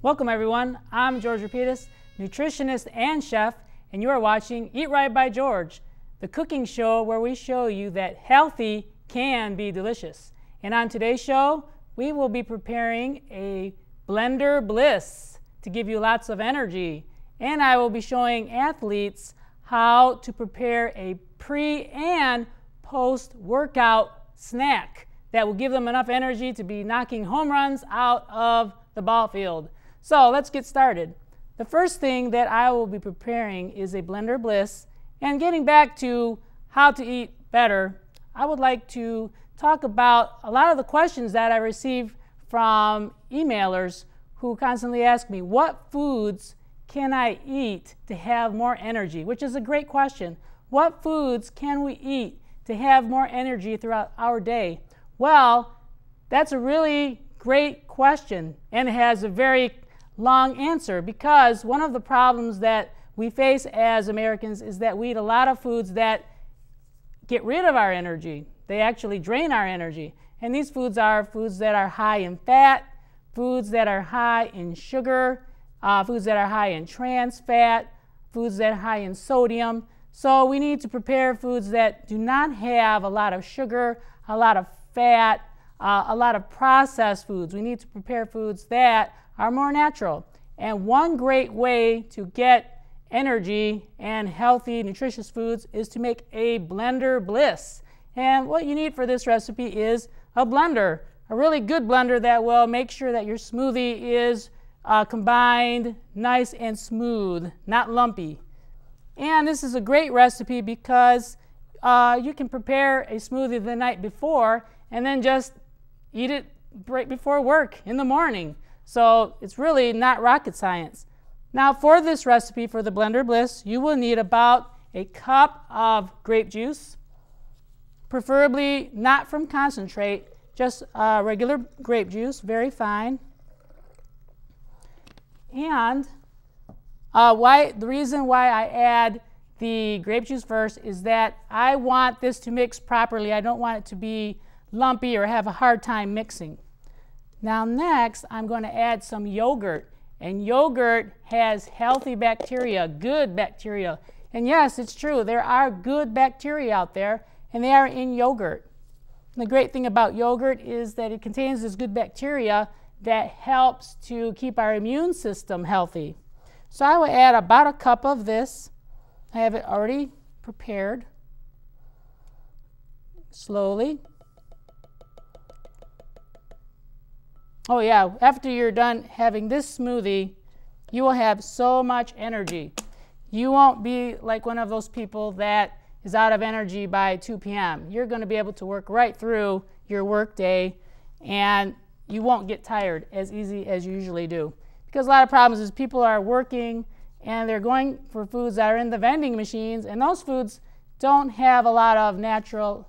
Welcome everyone, I'm George Rapidas, nutritionist and chef, and you are watching Eat Right by George, the cooking show where we show you that healthy can be delicious. And on today's show, we will be preparing a blender bliss to give you lots of energy. And I will be showing athletes how to prepare a pre and post-workout snack that will give them enough energy to be knocking home runs out of the ball field. So let's get started. The first thing that I will be preparing is a blender bliss. And getting back to how to eat better, I would like to talk about a lot of the questions that I receive from emailers who constantly ask me, what foods can I eat to have more energy? Which is a great question. What foods can we eat to have more energy throughout our day? Well, that's a really great question, and it has a very long answer, because one of the problems that we face as Americans is that we eat a lot of foods that get rid of our energy. They actually drain our energy. And these foods are foods that are high in fat, foods that are high in sugar, foods that are high in trans fat, foods that are high in sodium. So we need to prepare foods that do not have a lot of sugar, a lot of fat, a lot of processed foods. We need to prepare foods that are more natural. And one great way to get energy and healthy, nutritious foods is to make a blender bliss. And what you need for this recipe is a blender, a really good blender that will make sure that your smoothie is combined, nice and smooth, not lumpy. And this is a great recipe because you can prepare a smoothie the night before and then just eat it right before work in the morning. So it's really not rocket science. Now for this recipe, for the blender bliss, you will need about a cup of grape juice, preferably not from concentrate, just regular grape juice, very fine. And the reason why I add the grape juice first is that I want this to mix properly. I don't want it to be lumpy or have a hard time mixing. Now next, I'm going to add some yogurt. And yogurt has healthy bacteria, good bacteria. And yes, it's true, there are good bacteria out there, and they are in yogurt. And the great thing about yogurt is that it contains this good bacteria that helps to keep our immune system healthy. So I will add about a cup of this. I have it already prepared. Slowly. Oh yeah, after you're done having this smoothie, you will have so much energy. You won't be like one of those people that is out of energy by 2 p.m. You're going to be able to work right through your work day, and you won't get tired as easy as you usually do. Because a lot of problems is people are working and they're going for foods that are in the vending machines, and those foods don't have a lot of natural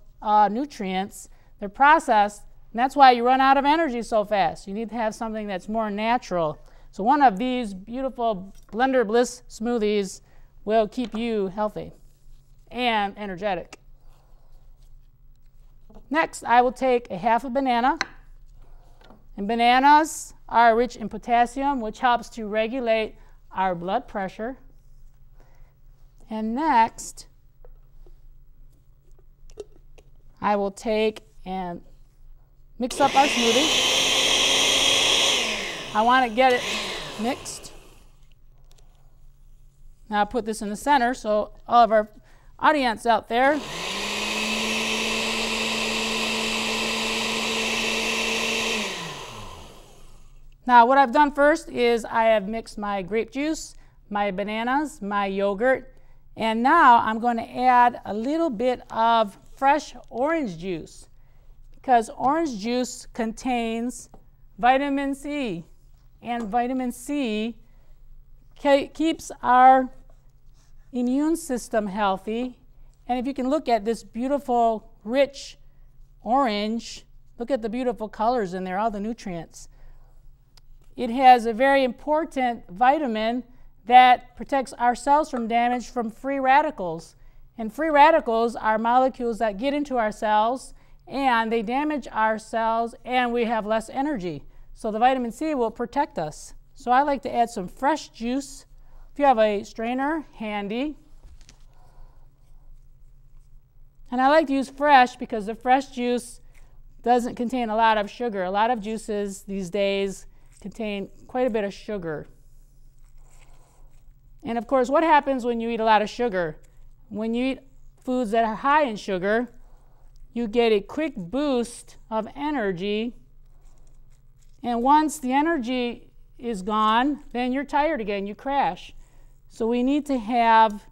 nutrients. They're processed, and that's why you run out of energy so fast. You need to have something that's more natural. So one of these beautiful Blender Bliss smoothies will keep you healthy and energetic. Next, I will take a half a banana. And bananas are rich in potassium, which helps to regulate our blood pressure. And next, I will take and mix up our smoothie. I want to get it mixed. Now I'll put this in the center so all of our audience out there Now what I've done first is I have mixed my grape juice, my bananas, my yogurt, and now I'm going to add a little bit of fresh orange juice, because orange juice contains vitamin C, and vitamin C keeps our immune system healthy. And if you can look at this beautiful rich orange, look at the beautiful colors in there, all the nutrients. It has a very important vitamin that protects our cells from damage from free radicals. And free radicals are molecules that get into our cells and they damage our cells and we have less energy. So the vitamin C will protect us. So I like to add some fresh juice. If you have a strainer handy. And I like to use fresh because the fresh juice doesn't contain a lot of sugar. A lot of juices these days contain quite a bit of sugar. And of course, what happens when you eat a lot of sugar? When you eat foods that are high in sugar, you get a quick boost of energy. And once the energy is gone, then you're tired again, you crash. So we need to have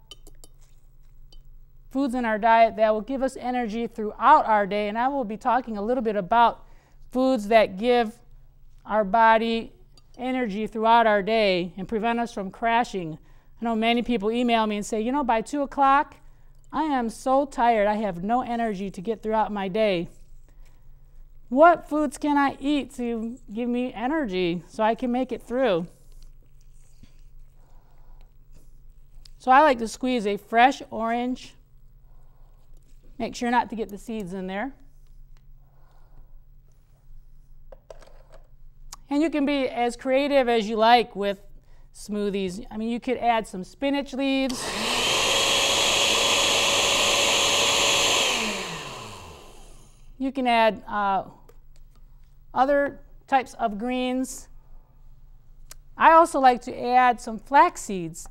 foods in our diet that will give us energy throughout our day. And I will be talking a little bit about foods that give our body energy throughout our day and prevent us from crashing. I know many people email me and say, you know, by 2 o'clock, I am so tired. I have no energy to get throughout my day. What foods can I eat to give me energy so I can make it through? So I like to squeeze a fresh orange. Make sure not to get the seeds in there. And you can be as creative as you like with smoothies. I mean, you could add some spinach leaves. You can add other types of greens. I also like to add some flax seeds.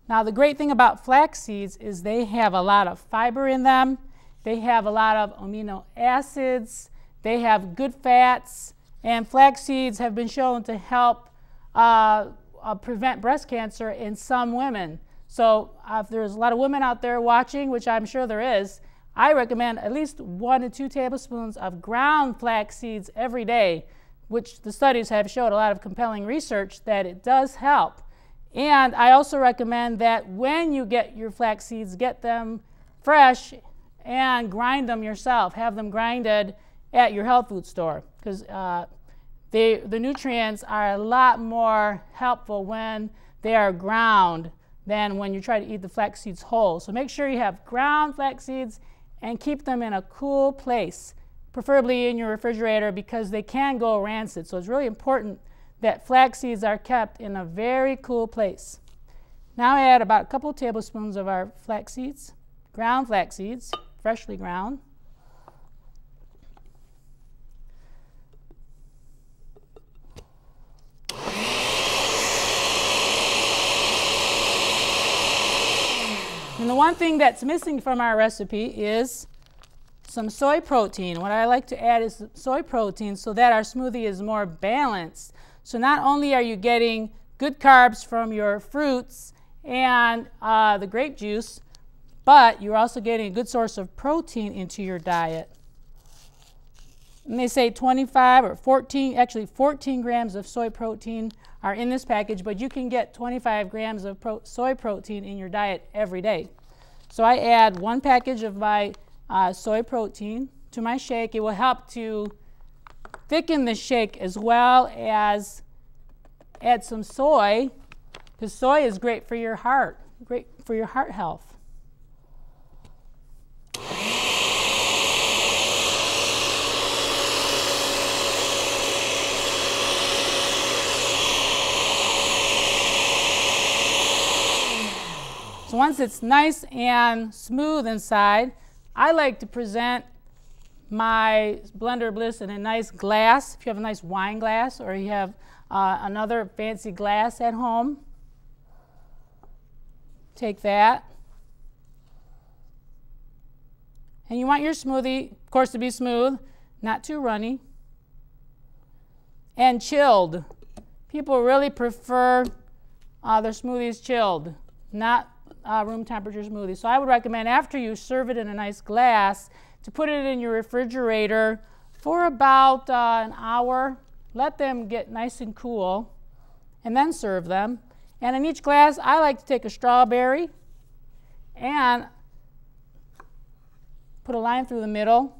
Now, the great thing about flax seeds is they have a lot of fiber in them. They have a lot of amino acids. They have good fats. And flax seeds have been shown to help prevent breast cancer in some women. So if there's a lot of women out there watching, which I'm sure there is, I recommend at least 1 to 2 tablespoons of ground flax seeds every day, which the studies have showed a lot of compelling research that it does help. And I also recommend that when you get your flax seeds, get them fresh and grind them yourself. Have them grinded at your health food store, because the nutrients are a lot more helpful when they are ground than when you try to eat the flax seeds whole. So make sure you have ground flax seeds and keep them in a cool place, preferably in your refrigerator, because they can go rancid. So it's really important that flax seeds are kept in a very cool place. Now I add about a couple tablespoons of our flax seeds, ground flax seeds, freshly ground. And the one thing that's missing from our recipe is some soy protein. What I like to add is soy protein so that our smoothie is more balanced. So not only are you getting good carbs from your fruits and the grape juice, but you're also getting a good source of protein into your diet. And they say 25 or 14, actually 14 grams of soy protein are in this package, but you can get 25 grams of soy protein in your diet every day. So I add 1 package of my soy protein to my shake. It will help to thicken the shake as well as add some soy, because soy is great for your heart, great for your heart health. So once it's nice and smooth inside, I like to present my Blender Bliss in a nice glass. If you have a nice wine glass or you have another fancy glass at home, take that. And you want your smoothie, of course, to be smooth, not too runny, and chilled. People really prefer their smoothies chilled, not room temperature smoothie. So I would recommend, after you serve it in a nice glass, to put it in your refrigerator for about an hour. Let them get nice and cool, and then serve them. And in each glass, I like to take a strawberry and put a line through the middle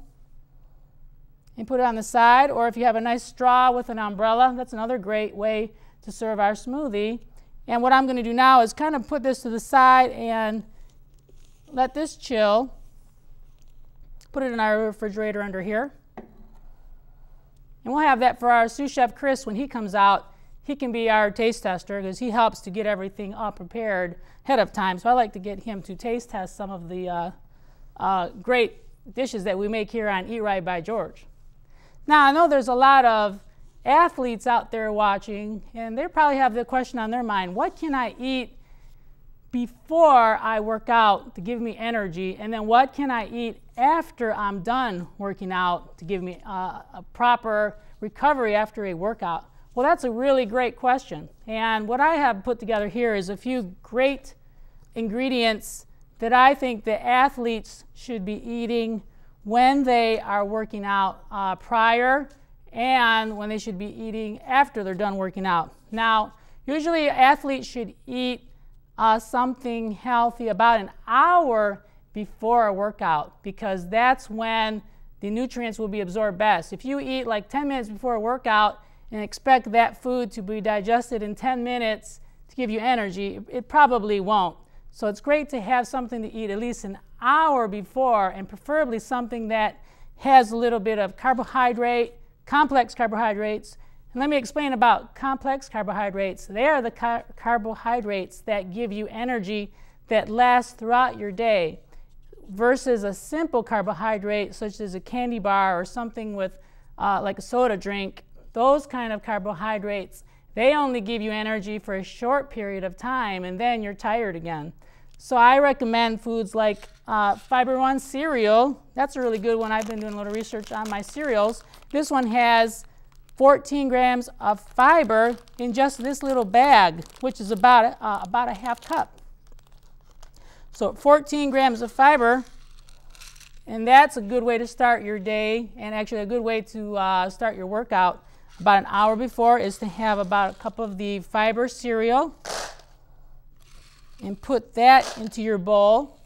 and put it on the side. Or if you have a nice straw with an umbrella, that's another great way to serve our smoothie. And what I'm going to do now is kind of put this to the side and let this chill. Put it in our refrigerator under here. And we'll have that for our sous chef Chris when he comes out. he can be our taste tester because he helps to get everything all prepared ahead of time. So I like to get him to taste test some of the great dishes that we make here on Eat Right by George. Now, I know there's a lot of athletes out there watching, and they probably have the question on their mind, what can I eat before I work out to give me energy, and then what can I eat after I'm done working out to give me a proper recovery after a workout? Well, that's a really great question, and what I have put together here is a few great ingredients that I think the athletes should be eating when they are working out prior, and when they should be eating after they're done working out. Now, usually athletes should eat something healthy about an hour before a workout, because that's when the nutrients will be absorbed best. If you eat like 10 minutes before a workout and expect that food to be digested in 10 minutes to give you energy, it probably won't. So it's great to have something to eat at least an hour before, and preferably something that has a little bit of carbohydrate, complex carbohydrates. And let me explain about complex carbohydrates. They are the carbohydrates that give you energy that lasts throughout your day, versus a simple carbohydrate such as a candy bar or something with like a soda drink. Those kind of carbohydrates, they only give you energy for a short period of time, and then you're tired again. So I recommend foods like Fiber One cereal. That's a really good one. I've been doing a little research on my cereals. This one has 14 grams of fiber in just this little bag, which is about a half cup. So 14 grams of fiber, and that's a good way to start your day, and actually a good way to start your workout about an hour before is to have about a cup of the fiber cereal and put that into your bowl.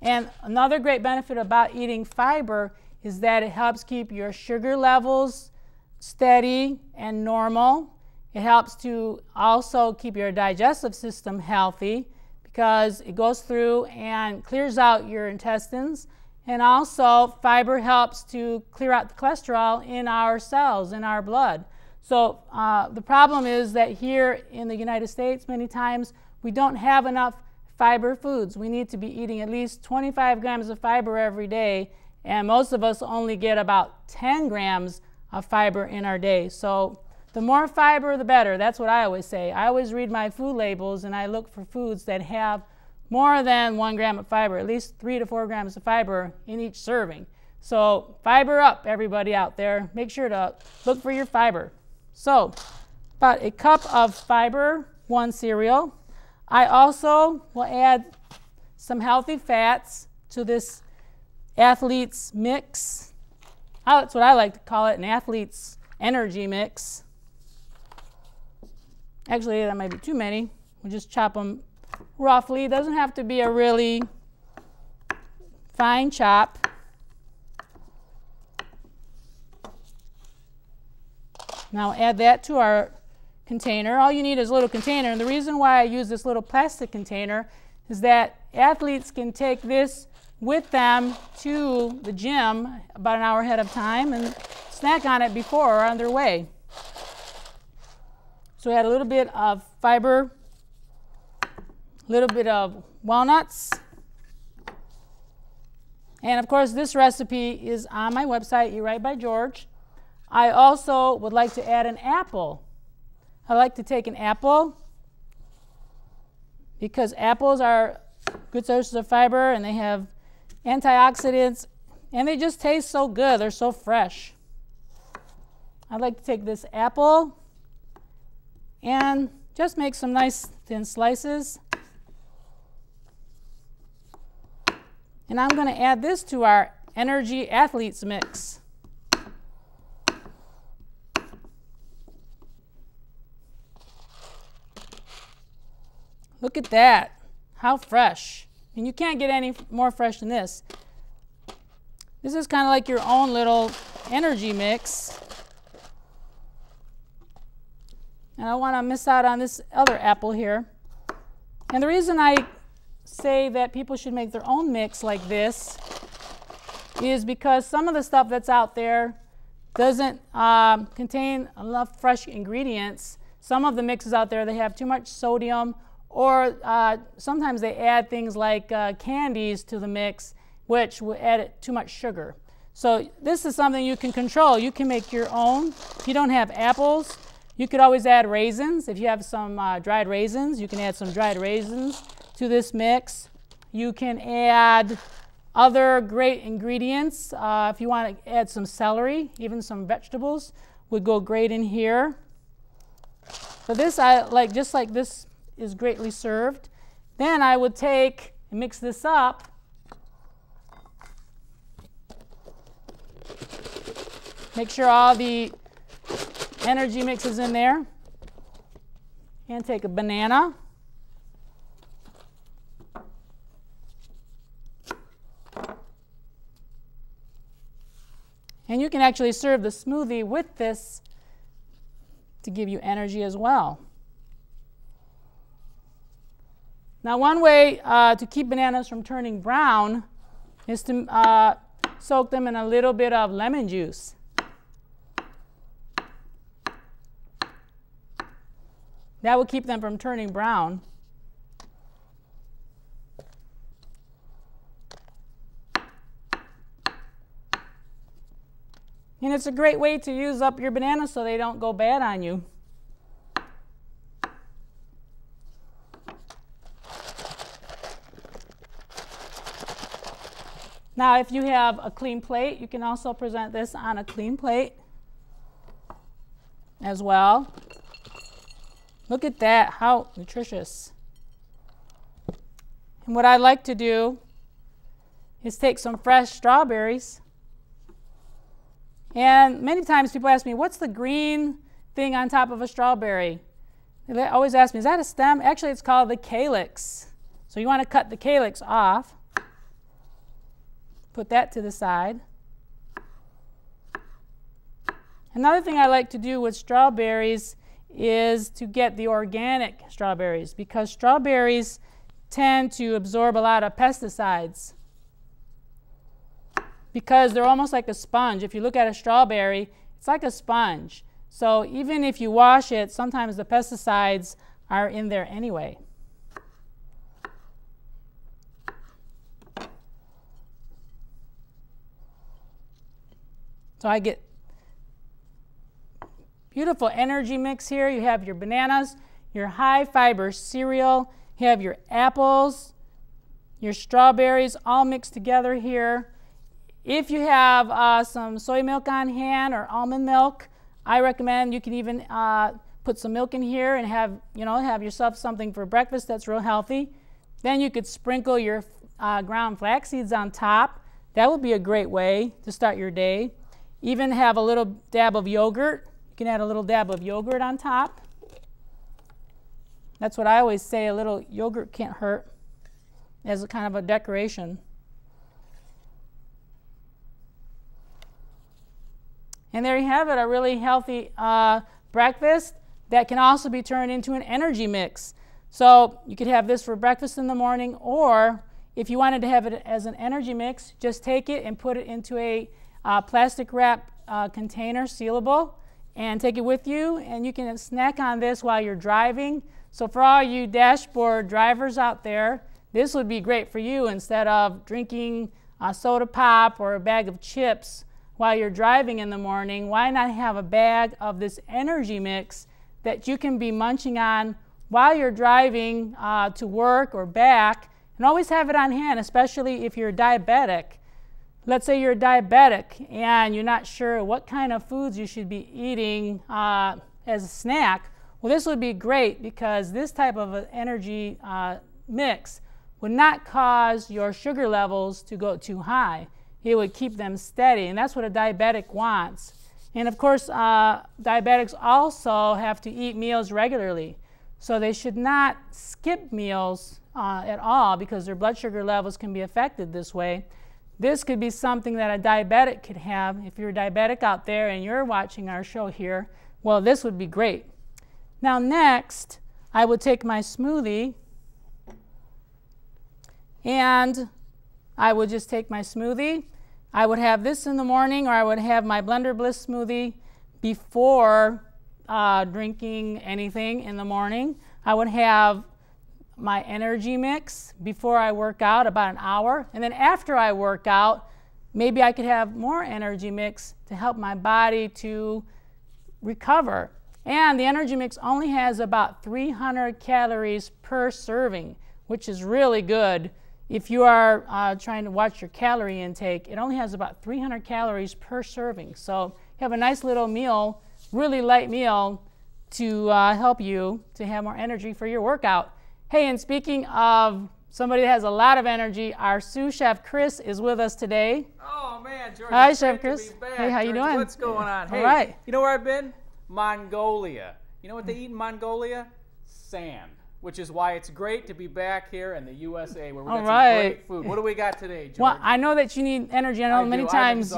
And another great benefit about eating fiber is that it helps keep your sugar levels steady and normal. It helps to also keep your digestive system healthy, because it goes through and clears out your intestines. And also, fiber helps to clear out the cholesterol in our cells, in our blood. So the problem is that here in the United States, many times we don't have enough fiber foods. We need to be eating at least 25 grams of fiber every day, and most of us only get about 10 grams of fiber in our day. So the more fiber, the better. That's what I always say. I always read my food labels, and I look for foods that have more than 1 gram of fiber, at least 3 to 4 grams of fiber in each serving. So fiber up, everybody out there. Make sure to look for your fiber. So about a cup of Fiber One cereal. I also will add some healthy fats to this athlete's mix. That's what I like to call it, an athlete's energy mix. Actually, that might be too many. We'll just chop them roughly. It doesn't have to be a really fine chop. Now add that to our container. All you need is a little container, and the reason why I use this little plastic container is that athletes can take this with them to the gym about an hour ahead of time and snack on it before or on their way. So we add a little bit of fiber, a little bit of walnuts, and of course this recipe is on my website, Eat Right by George. I also would like to add an apple. I like to take an apple because apples are good sources of fiber, and they have antioxidants, and they just taste so good. They're so fresh. I'd like to take this apple and just make some nice thin slices. And I'm going to add this to our Energy Athletes mix. Look at that. How fresh. And you can't get any more fresh than this. This is kind of like your own little energy mix. And I want to miss out on this other apple here. And the reason I say that people should make their own mix like this is because some of the stuff that's out there doesn't contain enough fresh ingredients. Some of the mixes out there, they have too much sodium, or sometimes they add things like candies to the mix, which will add too much sugar. So this is something you can control. You can make your own. If you don't have apples, you could always add raisins. If you have some dried raisins, you can add some dried raisins to this mix. You can add other great ingredients. If you want to add some celery, even some vegetables would go great in here. So this, I like, just like this is greatly served. Then I would take and mix this up. Make sure all the energy mix is in there. And take a banana. And you can actually serve the smoothie with this to give you energy as well. Now, one way to keep bananas from turning brown is to soak them in a little bit of lemon juice. That will keep them from turning brown. And it's a great way to use up your bananas so they don't go bad on you. Now, if you have a clean plate, you can also present this on a clean plate as well. Look at that, how nutritious. And what I like to do is take some fresh strawberries. And many times people ask me, what's the green thing on top of a strawberry? They always ask me, is that a stem? Actually, it's called the calyx. So you want to cut the calyx off. Put that to the side. Another thing I like to do with strawberries is to get the organic strawberries, because strawberries tend to absorb a lot of pesticides, because they're almost like a sponge. If you look at a strawberry, it's like a sponge. So even if you wash it, sometimes the pesticides are in there anyway. So I get beautiful energy mix here. You have your bananas, your high fiber cereal, you have your apples, your strawberries all mixed together here. If you have some soy milk on hand or almond milk, I recommend you can even put some milk in here and have yourself something for breakfast that's real healthy. Then you could sprinkle your ground flax seeds on top. That would be a great way to start your day. Even have a little dab of yogurt. You can add a little dab of yogurt on top. That's what I always say, a little yogurt can't hurt as a kind of a decoration. And there you have it, a really healthy breakfast that can also be turned into an energy mix. So you could have this for breakfast in the morning, or if you wanted to have it as an energy mix, just take it and put it into a plastic wrap container, sealable, and take it with you, and you can snack on this while you're driving. So for all you dashboard drivers out there, this would be great for you. Instead of drinking a soda pop or a bag of chips while you're driving in the morning, why not have a bag of this energy mix that you can be munching on while you're driving to work or back, and always have it on hand, especially if you're diabetic. Let's say you're diabetic and you're not sure what kind of foods you should be eating as a snack. Well, this would be great, because this type of an energy mix would not cause your sugar levels to go too high. It would keep them steady, and that's what a diabetic wants. And of course, diabetics also have to eat meals regularly. So they should not skip meals at all, because their blood sugar levels can be affected this way. This could be something that a diabetic could have. If you're a diabetic out there and you're watching our show here, well, this would be great. Now next, I would take my smoothie, and I would just take my smoothie. I would have this in the morning, or I would have my Blender Bliss smoothie before drinking anything in the morning. I would have my energy mix before I work out, about an hour. And then after I work out, maybe I could have more energy mix to help my body to recover. And the energy mix only has about 300 calories per serving, which is really good. If you are trying to watch your calorie intake, it only has about 300 calories per serving. So you have a nice little meal, really light meal, to help you to have more energy for your workout. Hey, and speaking of somebody that has a lot of energy, our sous chef Chris is with us today. Oh man, George. Hi, Chef Chris. Hey, how you doing? What's going on? Hey, all right. You know where I've been? Mongolia. You know what they eat in Mongolia? Sand. Which is why it's great to be back here in the USA where we got some great food. What do we got today, George? Well, I know that you need energy. I know many times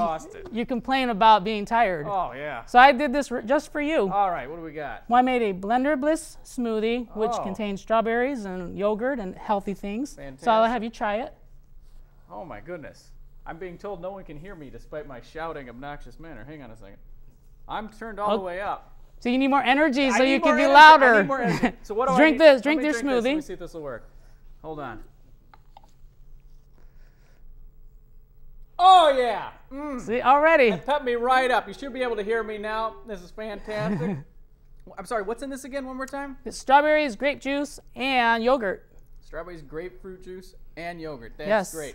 you complain about being tired. Oh, yeah. So I did this just for you. All right, what do we got? Well, I made a Blender Bliss smoothie, which contains strawberries and yogurt and healthy things. Fantastic. So I'll have you try it. Oh, my goodness. I'm being told no one can hear me despite my shouting, obnoxious manner. Hang on a second. I'm turned all the way up. So you need more energy so you can be energy. louder. I need more energy. So what do drink I need? this. Drink this smoothie. Let me see if this will work. Hold on. Oh, yeah. See, already. That pepped me right up. You should be able to hear me now. This is fantastic. I'm sorry, what's in this again one more time? It's strawberries, grape juice, and yogurt. Strawberries, grapefruit juice, and yogurt. That's great.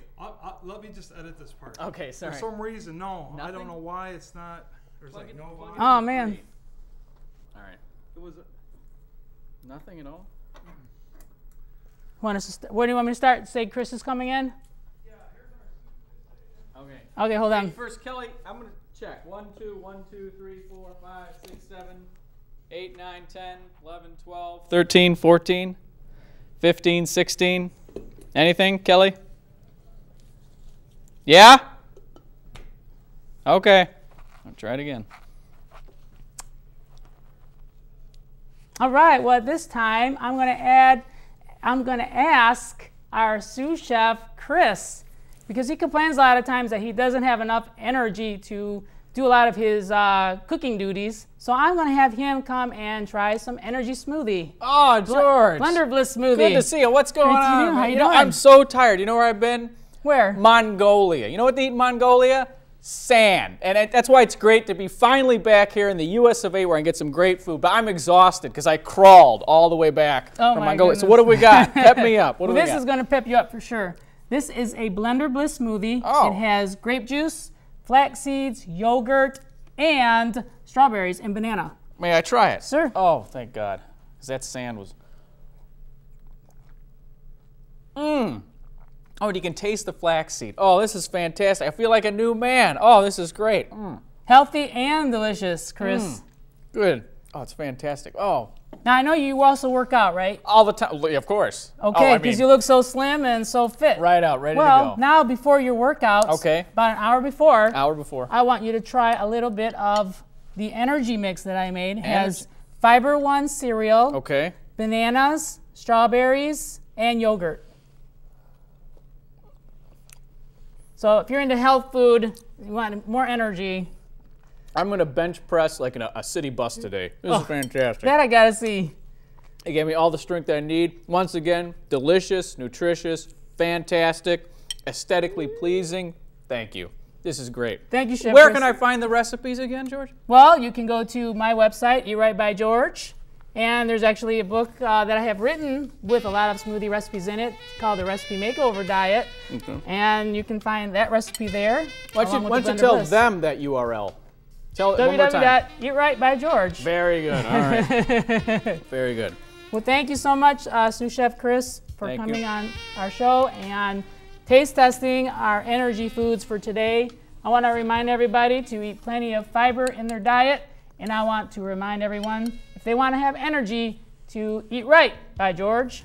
Let me just edit this part. Okay, sorry. For some reason, Nothing? I don't know why it's not. There's like no volume. Oh, man. All right. It was nothing at all? Where do you want me to start? Say Chris is coming in? Yeah, here's our Okay. Okay, hold on. First, Kelly, I'm going to check. 1, 2, 1, 2, 3, 4, 5, 6, 7, 8, 9, 10, 11, 12, 13, 14, 15, 16. Anything, Kelly? Yeah? Okay. I'll try it again. All right, well, this time I'm going to ask our sous chef, Chris, because he complains a lot of times that he doesn't have enough energy to do a lot of his cooking duties. So I'm going to have him come and try some energy smoothie. Oh, George. Blender Bliss smoothie. Good to see you. What's going on? How you doing? I'm so tired. You know where I've been? Where? Mongolia. You know what they eat in Mongolia? Sand. And that's why it's great to be finally back here in the US of A where I can get some great food. But I'm exhausted because I crawled all the way back from Mongolia. Goodness. So what do we got? Pep me up. What do we got? This is going to pep you up for sure. This is a Blender Bliss smoothie. Oh. It has grape juice, flax seeds, yogurt, and strawberries and banana. May I try it? Sir. Oh, thank God. Because that sand was... Oh, and you can taste the flaxseed. Oh, this is fantastic. I feel like a new man. Oh, this is great. Healthy and delicious, Chris. Good. Oh, it's fantastic. Oh. Now, I know you also work out, right? All the time. Of course. Okay, because you look so slim and so fit. Right out, ready to go. Well, now before your workouts, about an hour before, I want you to try a little bit of the energy mix that I made. It has Fiber One cereal, bananas, strawberries, and yogurt. So if you're into health food, you want more energy. I'm going to bench press like in a city bus today. This is fantastic. That I got to see. It gave me all the strength I need. Once again, delicious, nutritious, fantastic, aesthetically pleasing. Thank you. This is great. Thank you, Chef Where Chris. can I find the recipes again, George? Well, you can go to my website, Eat Right by George. And there's actually a book that I have written with a lot of smoothie recipes in it called The Recipe Makeover Diet. And you can find that recipe there. Why don't you tell them that URL? Tell it one more time. www.eatrightbygeorge. Very good. All right. Very good. Well, thank you so much, sous chef Chris, for coming on our show and taste testing our energy foods for today. I want to remind everybody to eat plenty of fiber in their diet. And I want to remind everyone, if they want to have energy, to eat right by George.